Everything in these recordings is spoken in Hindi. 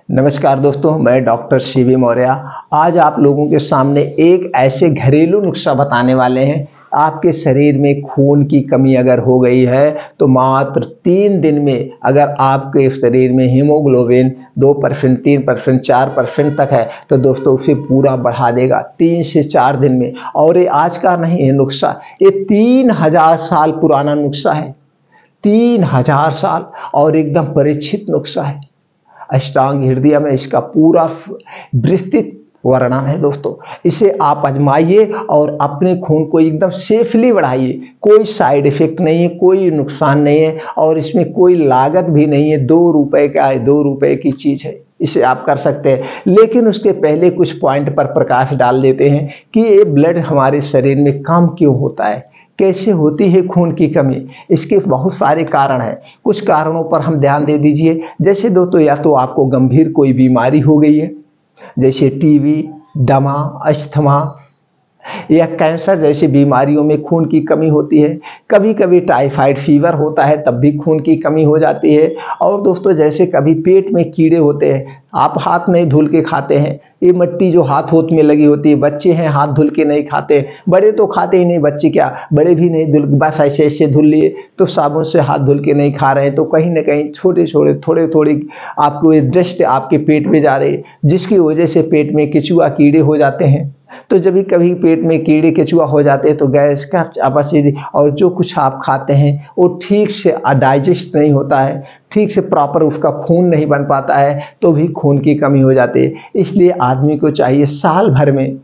नमस्कार दोस्तों, मैं डॉक्टर शिवी मौर्य आज आप लोगों के सामने एक ऐसे घरेलू नुस्खा बताने वाले हैं। आपके शरीर में खून की कमी अगर हो गई है तो मात्र 3 दिन में अगर आपके शरीर में हीमोग्लोबिन 2%, 3%, 4% तक है तो दोस्तों उसे पूरा बढ़ा देगा 3 से 4 दिन में। और ये आज का नहीं है नुस्खा, ये 3000 साल पुराना नुस्खा है। 3000 साल और एकदम परीक्षित नुस्खा है। अष्टांग हृदय में इसका पूरा विस्तृत वर्णन है दोस्तों। इसे आप आजमाइए और अपने खून को एकदम सेफली बढ़ाइए। कोई साइड इफेक्ट नहीं है, कोई नुकसान नहीं है और इसमें कोई लागत भी नहीं है। 2 रुपए का है, 2 रुपए की चीज़ है, इसे आप कर सकते हैं। लेकिन उसके पहले कुछ पॉइंट पर प्रकाश डाल देते हैं कि ये ब्लड हमारे शरीर में कम क्यों होता है, कैसे होती है खून की कमी। इसके बहुत सारे कारण हैं। कुछ कारणों पर हम ध्यान दे दीजिए। जैसे दोस्तों, या तो आपको गंभीर कोई बीमारी हो गई है, जैसे टीबी, दमा, अस्थमा या कैंसर जैसी बीमारियों में खून की कमी होती है। कभी कभी टाइफाइड फीवर होता है, तब भी खून की कमी हो जाती है। और दोस्तों, जैसे कभी पेट में कीड़े होते हैं, आप हाथ नहीं धुल के खाते हैं, ये मिट्टी जो हाथ होत में लगी होती है, बच्चे हैं हाथ धुल के नहीं खाते, बड़े तो खाते ही नहीं, बच्चे क्या बड़े भी नहीं धुल, बस ऐसे ऐसे धुल लिए तो साबुन से हाथ धुल के नहीं खा रहे हैं, तो कहीं ना कहीं छोटे छोटे थोड़े थोड़े आपको ये डस्ट आपके पेट में जा रहे हैं, जिसकी वजह से पेट में केचुआ कीड़े हो जाते हैं। तो जब भी कभी पेट में कीड़े केचुआ हो जाते हैं तो गैस का अपचित और जो कुछ आप खाते हैं वो ठीक से डाइजेस्ट नहीं होता है, ठीक से प्रॉपर उसका खून नहीं बन पाता है, तो भी खून की कमी हो जाती है। इसलिए आदमी को चाहिए साल भर में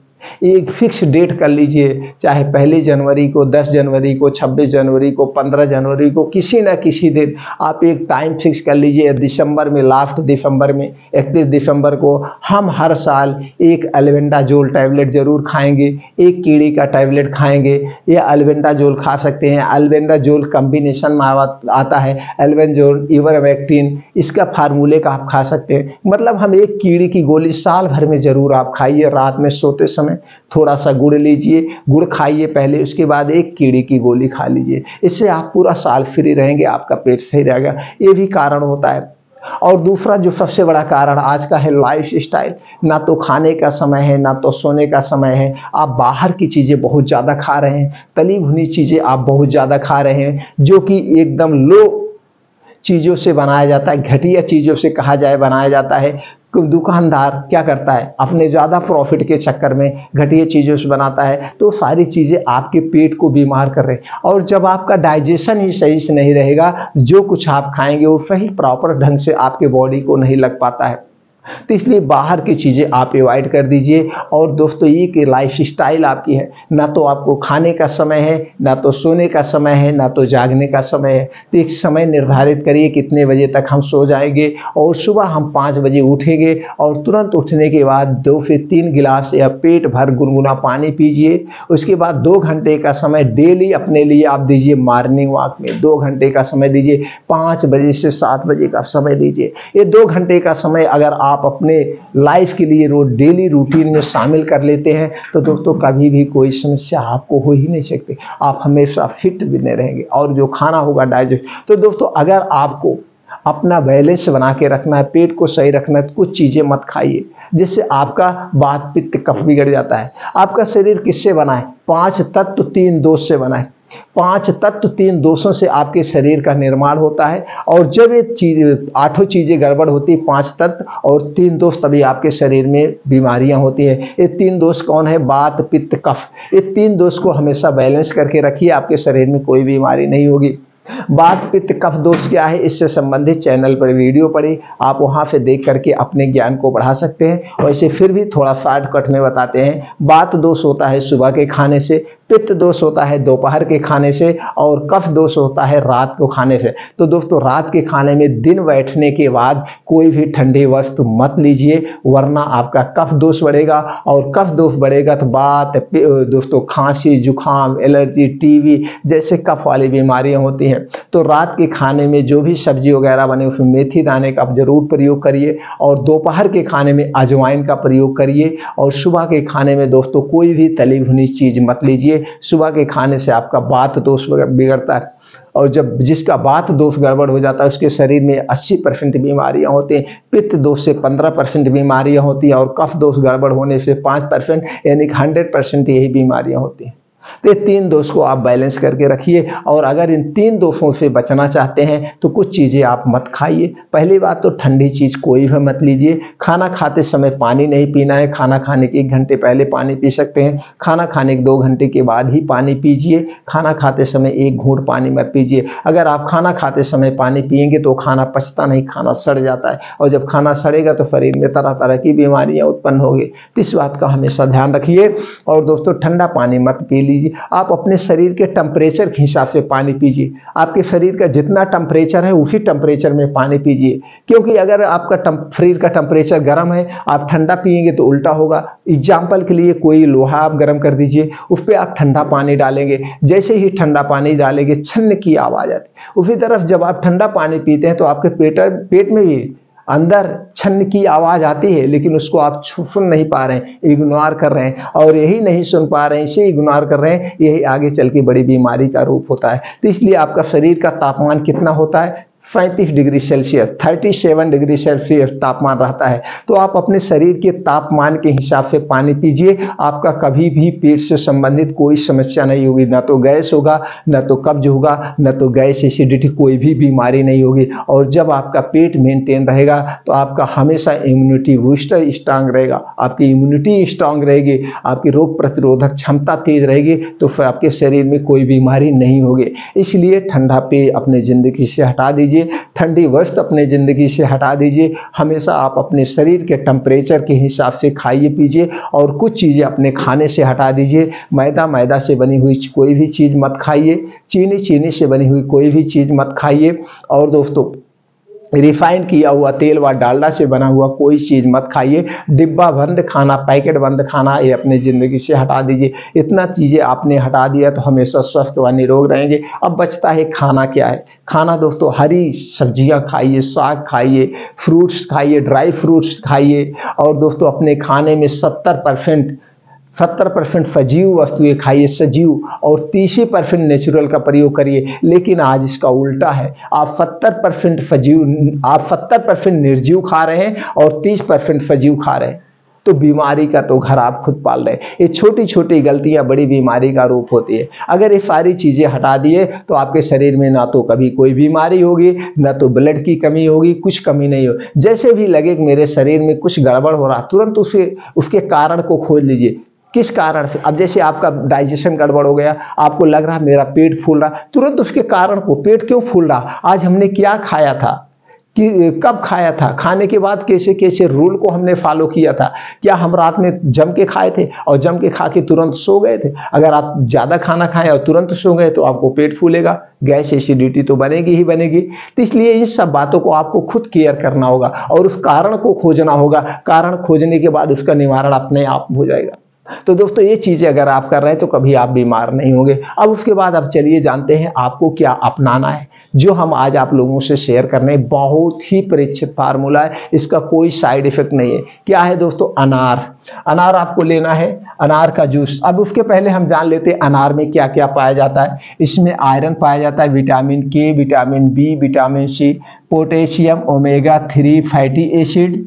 एक फिक्स डेट कर लीजिए, चाहे 1 जनवरी को, 10 जनवरी को, 26 जनवरी को, 15 जनवरी को, किसी न किसी दिन आप एक टाइम फिक्स कर लीजिए। दिसंबर में, लास्ट दिसंबर में 31 दिसंबर को हम हर साल एक एल्बेंडाजोल टैबलेट जरूर खाएंगे, एक कीड़े का टैबलेट खाएंगे। या एल्बेंडाजोल खा सकते हैं। एल्बेंडाजोल कॉम्बिनेशन में आता है, एल्बेंडाजोल इवरमेक्टिन, इसका फार्मूले का आप खा सकते हैं। मतलब हम एक कीड़े की गोली साल भर में जरूर आप खाइए। रात में सोते समय थोड़ा सा गुड़ लीजिए, गुड़ खाइए पहले, उसके बाद एक कीड़े की गोली खा लीजिए। इससे आप पूरा साल फ्री रहेंगे, आपका पेट सही रहेगा। ये भी कारण होता है। और दूसरा जो सबसे बड़ा कारण आज का है, लाइफ स्टाइल। ना तो खाने का समय है, ना तो सोने का समय है। आप बाहर की चीज़ें बहुत ज़्यादा खा रहे हैं, तली भुनी चीज़ें आप बहुत ज़्यादा खा रहे हैं, जो कि एकदम लो चीज़ों से बनाया जाता है, घटिया चीज़ों से कहा जाए बनाया जाता है। दुकानदार क्या करता है, अपने ज़्यादा प्रॉफिट के चक्कर में घटिया चीज़ों से बनाता है, तो सारी चीज़ें आपके पेट को बीमार कर रहे हैं। और जब आपका डाइजेशन ही सही से नहीं रहेगा, जो कुछ आप खाएंगे वो सही प्रॉपर ढंग से आपके बॉडी को नहीं लग पाता है। तो इसलिए बाहर की चीज़ें आप अवॉइड कर दीजिए। और दोस्तों, ये कि लाइफ स्टाइल आपकी है, ना तो आपको खाने का समय है, ना तो सोने का समय है, ना तो जागने का समय है। तो एक समय निर्धारित करिए कितने बजे तक हम सो जाएंगे और सुबह हम 5 बजे उठेंगे और तुरंत उठने के बाद 2 से 3 गिलास या पेट भर गुनगुना पानी पीजिए। उसके बाद 2 घंटे का समय डेली अपने लिए आप दीजिए। मॉर्निंग वॉक में 2 घंटे का समय दीजिए। 5 बजे से 7 बजे का समय दीजिए। ये 2 घंटे का समय अगर आप अपने लाइफ के लिए रोज डेली रूटीन में शामिल कर लेते हैं तो दोस्तों कभी भी कोई समस्या आपको हो ही नहीं सकती। आप हमेशा फिट बने रहेंगे और जो खाना होगा डाइजेस्ट। तो दोस्तों, अगर आपको अपना बैलेंस बना के रखना है, पेट को सही रखना है, तो कुछ चीज़ें मत खाइए जिससे आपका वात पित्त कफ बिगड़ जाता है। आपका शरीर किससे बना है? 5 तत्व 3 दोष से बना है। 5 तत्व 3 दोषों से आपके शरीर का निर्माण होता है। और जब ये चीज 8 चीजें गड़बड़ होती है, 5 तत्व और 3 दोष, तभी आपके शरीर में बीमारियां होती हैं। ये 3 दोष कौन है? वात पित्त कफ। ये 3 दोष को हमेशा बैलेंस करके रखिए, आपके शरीर में कोई बीमारी नहीं होगी। वात पित्त कफ दोष क्या है, इससे संबंधित चैनल पर वीडियो पड़ी, आप वहां से देख करके अपने ज्ञान को बढ़ा सकते हैं। वैसे फिर भी थोड़ा शॉर्टकट में बताते हैं। वात दोष होता है सुबह के खाने से, पित्त दोष होता है दोपहर के खाने से, और कफ दोष होता है रात को खाने से। तो दोस्तों, रात के खाने में दिन बैठने के बाद कोई भी ठंडी वस्तु मत लीजिए, वरना आपका कफ दोष बढ़ेगा। और कफ दोष बढ़ेगा तो बात दोस्तों, खांसी, जुकाम, एलर्जी, टीबी जैसे कफ वाली बीमारियां होती हैं। तो रात के खाने में जो भी सब्जी वगैरह बने उसमें मेथी दाने का जरूर प्रयोग करिए, और दोपहर के खाने में अजवाइन का प्रयोग करिए। और सुबह के खाने में दोस्तों कोई भी तली भुनी चीज मत लीजिए। सुबह के खाने से आपका वात दोष बिगड़ता है। और जब जिसका वात दोष गड़बड़ हो जाता है उसके शरीर में 80% बीमारियां होती हैं, पित्त दोष से 15% बीमारियां होती हैं और कफ दोष गड़बड़ होने से 5%, यानी 100% यही बीमारियां होती हैं। तो ये 3 दोष को आप बैलेंस करके रखिए। और अगर इन 3 दोषों से बचना चाहते हैं तो कुछ चीज़ें आप मत खाइए। पहली बात तो ठंडी चीज़ कोई भी मत लीजिए। खाना खाते समय पानी नहीं पीना है। खाना खाने के 1 घंटे पहले पानी पी सकते हैं, खाना खाने के 2 घंटे के बाद ही पानी पीजिए। खाना खाते समय 1 घूंट पानी मत पीजिए। अगर आप खाना खाते समय पानी पिएंगे तो खाना पचता नहीं, खाना सड़ जाता है, और जब खाना सड़ेगा तो शरीर में तरह तरह की बीमारियां उत्पन्न होगी। तो इस बात का हमेशा ध्यान रखिए। और दोस्तों, ठंडा पानी मत पी लीजिए। आप अपने शरीर के टेम्परेचर के हिसाब से पानी पीजिए। आपके शरीर का जितना टेम्परेचर है उसी टेम्परेचर में पानी पीजिए, क्योंकि अगर आपका शरीर का टेम्परेचर गर्म है, आप ठंडा पिएंगे तो उल्टा होगा। एग्जाम्पल के लिए कोई लोहा आप गर्म कर दीजिए, उस पर आप ठंडा पानी डालेंगे, जैसे ही ठंडा पानी डालेंगे छन्न की आवाज़ आती है। उसी तरफ जब आप ठंडा पानी पीते हैं तो आपके पेट में भी अंदर छन्न की आवाज आती है, लेकिन उसको आप सुन नहीं पा रहे हैं, इग्नोर कर रहे हैं। और यही नहीं सुन पा रहे हैं, इसे इग्नोर कर रहे हैं, यही आगे चल के बड़ी बीमारी का रूप होता है। तो इसलिए आपका शरीर का तापमान कितना होता है? 35 डिग्री सेल्सियस, 37 डिग्री सेल्सियस तापमान रहता है। तो आप अपने शरीर के तापमान के हिसाब से पानी पीजिए। आपका कभी भी पेट से संबंधित कोई समस्या नहीं होगी, ना तो गैस होगा, ना तो कब्ज होगा, ना तो गैस एसिडिटी, कोई भी बीमारी नहीं होगी। और जब आपका पेट मेंटेन रहेगा तो आपका हमेशा इम्यूनिटी बूस्टर स्ट्रांग रहेगा, आपकी इम्यूनिटी स्ट्रांग रहेगी, आपकी रोग प्रतिरोधक क्षमता तेज रहेगी, तो फिर आपके शरीर में कोई बीमारी नहीं होगी। इसलिए ठंडा पेय अपने ज़िंदगी से हटा दीजिए, ठंडी वस्तु अपने ज़िंदगी से हटा दीजिए। हमेशा आप अपने शरीर के टेम्परेचर के हिसाब से खाइए पीजिए, और कुछ चीज़ें अपने खाने से हटा दीजिए। मैदा से बनी हुई कोई भी चीज़ मत खाइए, चीनी से बनी हुई कोई भी चीज़ मत खाइए। और दोस्तों, रिफाइंड किया हुआ तेल व डालडा से बना हुआ कोई चीज़ मत खाइए। डिब्बा बंद खाना, पैकेट बंद खाना, ये अपने ज़िंदगी से हटा दीजिए। इतना चीज़ें आपने हटा दिया तो हमेशा स्वस्थ व निरोग रहेंगे। अब बचता है खाना। क्या है खाना? दोस्तों, हरी सब्जियां खाइए, साग खाइए, फ्रूट्स खाइए, ड्राई फ्रूट्स खाइए। और दोस्तों, अपने खाने में 70% सजीव वस्तुएं खाइए, सजीव, और 30% नेचुरल का प्रयोग करिए। लेकिन आज इसका उल्टा है, आप 70% निर्जीव खा रहे हैं और 30% सजीव खा रहे हैं। तो बीमारी का तो घर आप खुद पाल रहे हैं। ये छोटी छोटी गलतियां बड़ी बीमारी का रूप होती है। अगर ये सारी चीज़ें हटा दिए तो आपके शरीर में ना तो कभी कोई बीमारी होगी, ना तो ब्लड की कमी होगी, कुछ कमी नहीं हो। जैसे भी लगे कि मेरे शरीर में कुछ गड़बड़ हो रहा, तुरंत उसके कारण को खोज लीजिए। किस कारण से? अब जैसे आपका डाइजेशन गड़बड़ हो गया, आपको लग रहा मेरा पेट फूल रहा, तुरंत उसके कारण को, पेट क्यों फूल रहा, आज हमने क्या खाया था, कि कब खाया था, खाने के बाद कैसे कैसे रूल को हमने फॉलो किया था, क्या हम रात में जम के खाए थे और जम के खा के तुरंत सो गए थे? अगर आप ज़्यादा खाना खाएं और तुरंत सो गए तो आपको पेट फूलेगा, गैस एसिडिटी तो बनेगी ही बनेगी। तो इसलिए इन सब बातों को आपको खुद केयर करना होगा और उस कारण को खोजना होगा। कारण खोजने के बाद उसका निवारण अपने आप हो जाएगा। तो दोस्तों, ये चीज़ें अगर आप कर रहे हैं तो कभी आप बीमार नहीं होंगे। अब उसके बाद अब चलिए जानते हैं आपको क्या अपनाना है। जो हम आज आप लोगों से शेयर करने, बहुत ही परीक्षित फार्मूला है, इसका कोई साइड इफेक्ट नहीं है। क्या है दोस्तों? अनार आपको लेना है, अनार का जूस। अब उसके पहले हम जान लेते हैं अनार में क्या क्या पाया जाता है। इसमें आयरन पाया जाता है, vitamin K, vitamin B, vitamin C, potassium, omega 3 fatty acid,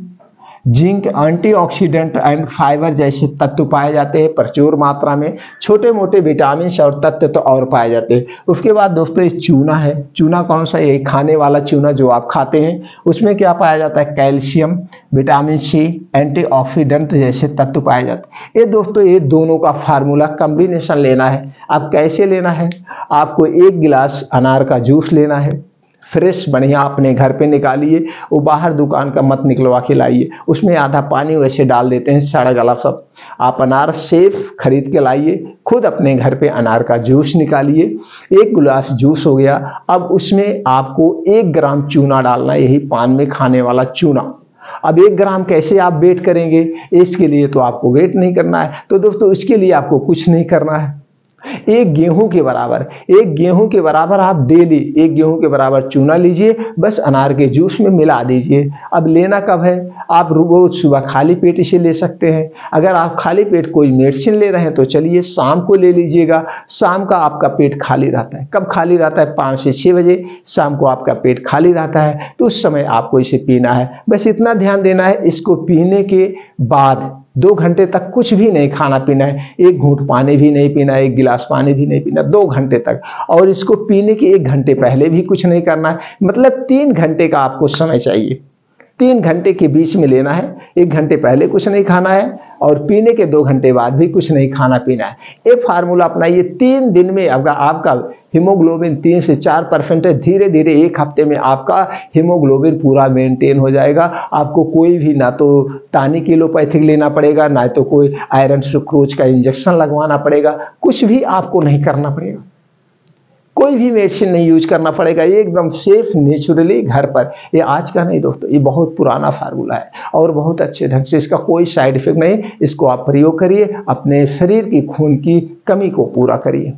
zinc, antioxidant and fibre जैसे तत्व पाए जाते हैं प्रचुर मात्रा में। छोटे मोटे विटामिन और तत्व तो और पाए जाते हैं। उसके बाद दोस्तों, ये चूना है। चूना कौन सा? ये खाने वाला चूना जो आप खाते हैं। उसमें क्या पाया जाता है? कैल्शियम, विटामिन सी, एंटीऑक्सीडेंट जैसे तत्व पाए जाते हैं। ये दोस्तों, ये दोनों का फार्मूला कम्बिनेशन लेना है। अब कैसे लेना है? आपको 1 गिलास अनार का जूस लेना है, फ्रेश बढ़िया, अपने घर पे निकालिए, वो बाहर दुकान का मत निकलवा के लाइए। उसमें आधा पानी वैसे डाल देते हैं, सड़ा गला सब। आप अनार सेफ खरीद के लाइए, खुद अपने घर पे अनार का जूस निकालिए। 1 गिलास जूस हो गया। अब उसमें आपको 1 ग्राम चूना डालना है, यही पान में खाने वाला चूना। अब 1 ग्राम कैसे आप वेट करेंगे? इसके लिए तो आपको वेट नहीं करना है। तो दोस्तों, इसके लिए आपको कुछ नहीं करना है। एक गेहूं के बराबर, एक गेहूं के बराबर आप डेली एक गेहूं के बराबर चूना लीजिए, बस अनार के जूस में मिला दीजिए। अब लेना कब है? आप रोज सुबह खाली पेट इसे ले सकते हैं। अगर आप खाली पेट कोई मेडिसिन ले रहे हैं तो चलिए शाम को ले लीजिएगा। शाम का आपका पेट खाली रहता है। कब खाली रहता है? 5 से 6 बजे शाम को आपका पेट खाली रहता है, तो उस समय आपको इसे पीना है। बस इतना ध्यान देना है, इसको पीने के बाद 2 घंटे तक कुछ भी नहीं खाना पीना है। एक घूंट पानी भी नहीं पीना है, एक गिलास पानी भी नहीं पीना 2 घंटे तक। और इसको पीने के 1 घंटे पहले भी कुछ नहीं करना है। मतलब 3 घंटे का आपको समय चाहिए। 3 घंटे के बीच में लेना है। 1 घंटे पहले कुछ नहीं खाना है और पीने के 2 घंटे बाद भी कुछ नहीं खाना पीना है। ये फार्मूला अपनाइए। 3 दिन में आपका हीमोग्लोबिन 3 से 4% है। धीरे धीरे 1 हफ्ते में आपका हीमोग्लोबिन पूरा मेंटेन हो जाएगा। आपको कोई भी ना तो टॉनिक एलोपैथिक लेना पड़ेगा, ना तो कोई आयरन सुक्रोज का इंजेक्शन लगवाना पड़ेगा। कुछ भी आपको नहीं करना पड़ेगा, कोई भी मेडिसिन नहीं यूज करना पड़ेगा। ये एकदम सेफ नेचुरली घर पर। ये आज का नहीं दोस्तों, ये बहुत पुराना फार्मूला है और बहुत अच्छे ढंग से, इसका कोई साइड इफेक्ट नहीं। इसको आप प्रयोग करिए, अपने शरीर की खून की कमी को पूरा करिए।